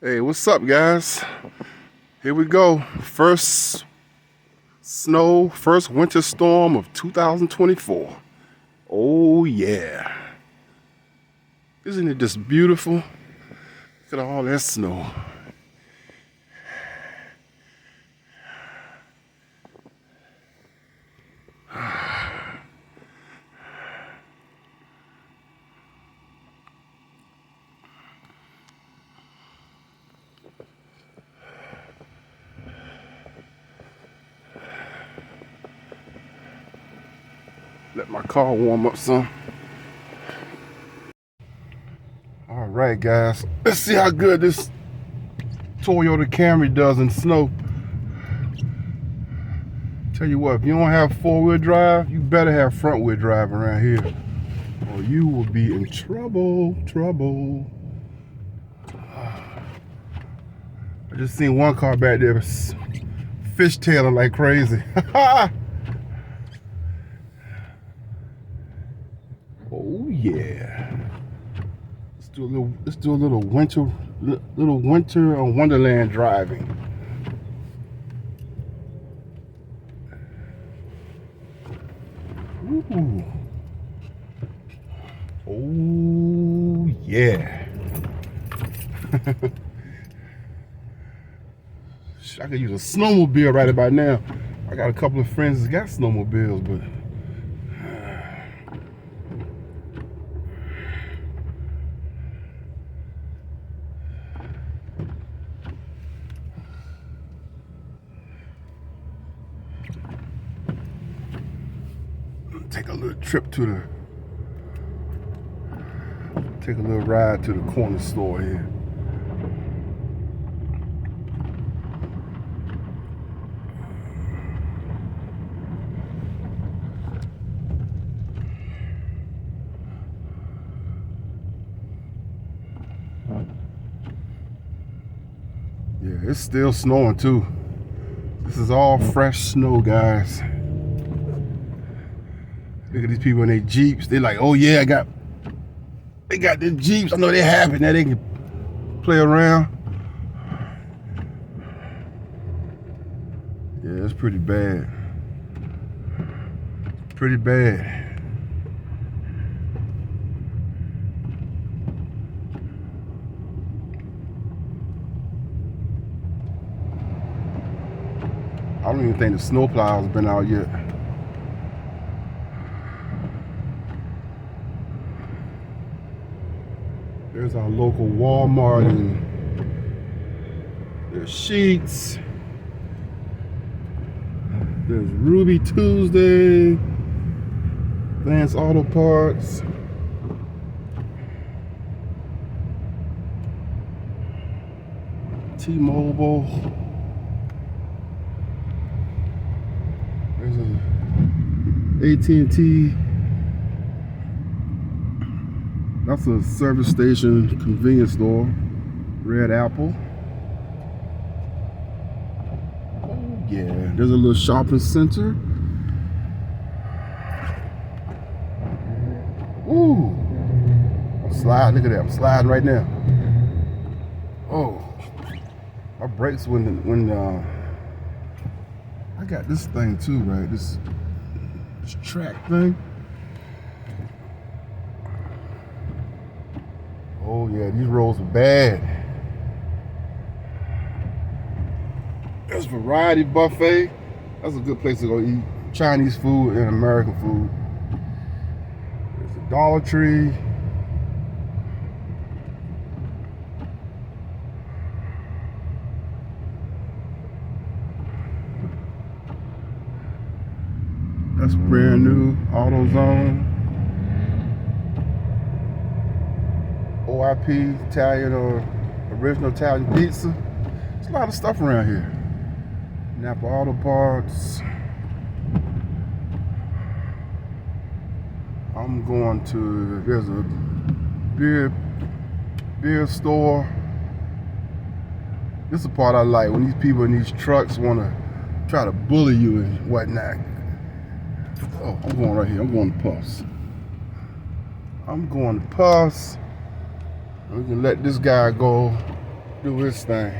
Hey, what's up, guys? Here we go. First winter storm of 2024. Oh, yeah. Isn't it just beautiful? Look at all that snow. Let my car warm up some. All right, guys. Let's see how good this Toyota Camry does in snow. Tell you what, if you don't have four-wheel drive, you better have front-wheel drive around here, or you will be in trouble. I just seen one car back there fishtailing like crazy. Oh yeah. Let's do a little winter wonderland driving. Ooh. Oh yeah. I could use a snowmobile right about now. I got a couple of friends that got snowmobiles, but take a little ride to the corner store here. Yeah, it's still snowing too. This is all fresh snow, guys. Look at these people in their Jeeps. They're like, oh yeah, they got the Jeeps. I know they're happy now. They can play around. Yeah, it's pretty bad. Pretty bad. I don't even think the snowplow's been out yet. There's our local Walmart and there's Sheetz. There's Ruby Tuesday, Vance Auto Parts. T-Mobile. There's a AT&T. That's a service station, convenience store. Red Apple. Oh yeah, there's a little shopping center. Ooh, I'm sliding. Look at that, I'm sliding right now. Oh, my brakes when I got this thing too, right? This track thing. Oh yeah, these roads are bad. There's Variety Buffet. That's a good place to go eat Chinese food and American food. There's a Dollar Tree. That's brand new. AutoZone. OIP, Italian or original Italian pizza. There's a lot of stuff around here. Napa Auto Parts. I'm going to, there's a beer store. This is the part I like, when these people in these trucks want to try to bully you and whatnot. Oh, I'm going right here. I'm going to Puffs. We can let this guy go do his thing.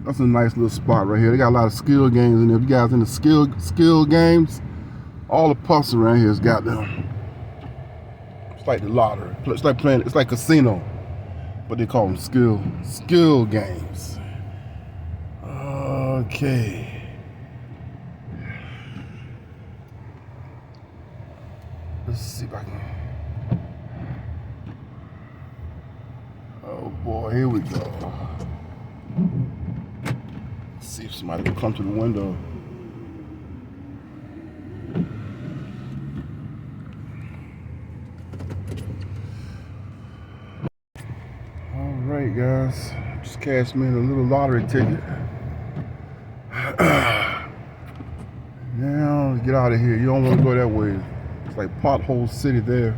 That's a nice little spot right here. They got a lot of skill games in there. If you guys into skill games, all the puffs around here has got them. It's like the lottery. It's like playing. It's like casino, but they call them skill games. Okay. Let's see if I can. Oh boy, here we go. Let's see if somebody will come to the window. All right, guys. Just cashed me in a little lottery ticket. Now, get out of here. You don't want to go that way. It's like Pothole City there.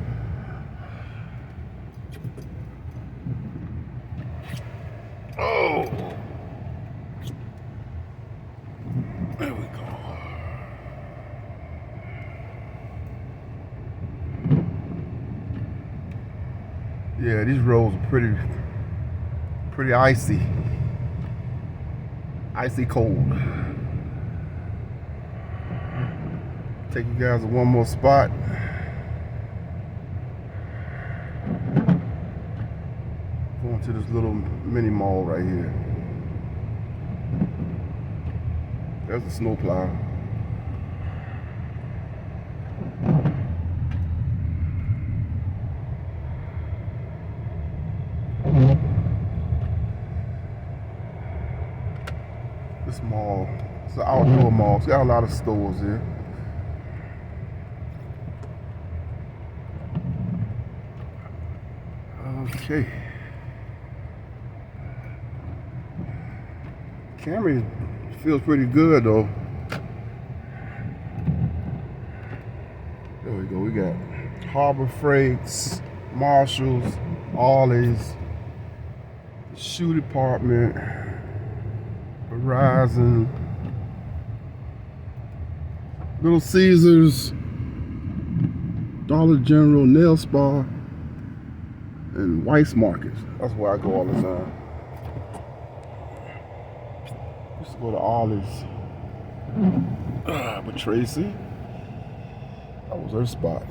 Oh! There we go. Yeah, these roads are pretty icy. Icy cold. Take you guys to one more spot. Going to this little mini mall right here. There's a snowplow. This mall, it's an outdoor mall. It's got a lot of stores here. Okay. Camry feels pretty good though. There we go. We got Harbor Freights, Marshalls, Ollie's, Shoe Department, Verizon, Little Caesars, Dollar General, Nail Spa, and Weis Market. That's where I go all the time. Used to go to Ollie's. But Tracy, that was her spot.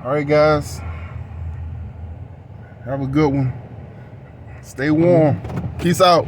All right, guys. Have a good one. Stay warm. Peace out.